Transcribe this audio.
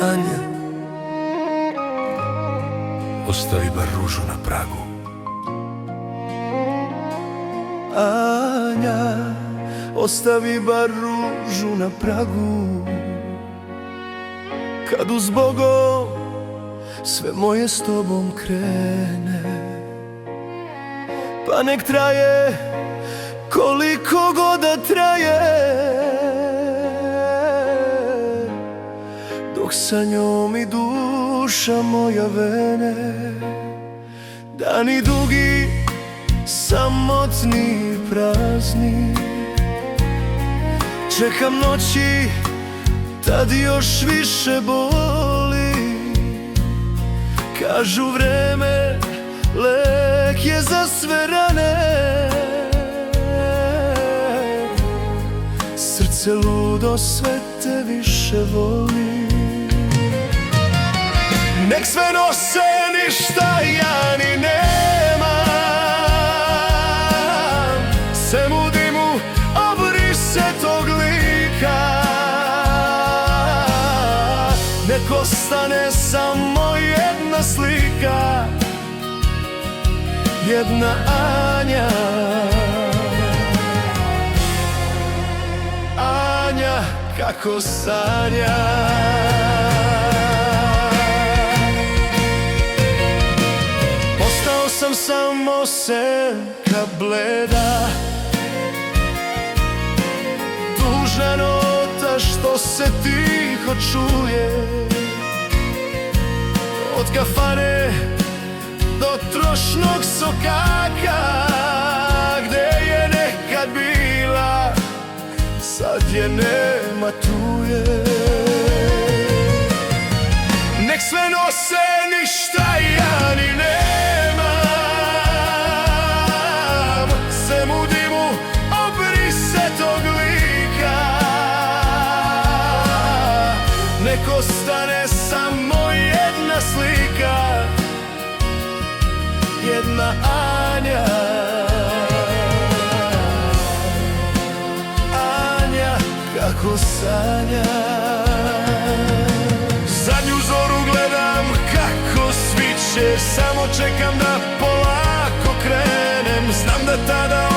Anja, ostavi bar ružu na pragu. Anja, ostavi bar ružu na pragu. Kad uz Bogom sve moje s tobom krene, pa nek traje koliko god da traje, dok sa njom i duša moja vene. Dani dugi, samotni, prazni, čekam noći, tad još više boli. Kažu vreme, lek je za sve rane, srce ludo sve te više voli. Nek sve nose, ništa ja ni nemam, sem u dimu obrise tog lika. Nek ostane samo jedna slika, jedna Anja. Anja kako sanja. Ostao sam samo senka bleda, tužna nota što se tiho čuje. Od kafane do trošnog sokaka, gde je nekad bila, sad je nema, tu je. Nek sve nose, ništa ja ni nemam, sem u dimu obrise tog lika. Nek ostane samo jedna slika, jedna Anja. Anja kako sanja. Zadnju zoru gledam kako sviće, samo čekam da polako krenem. Znam da tada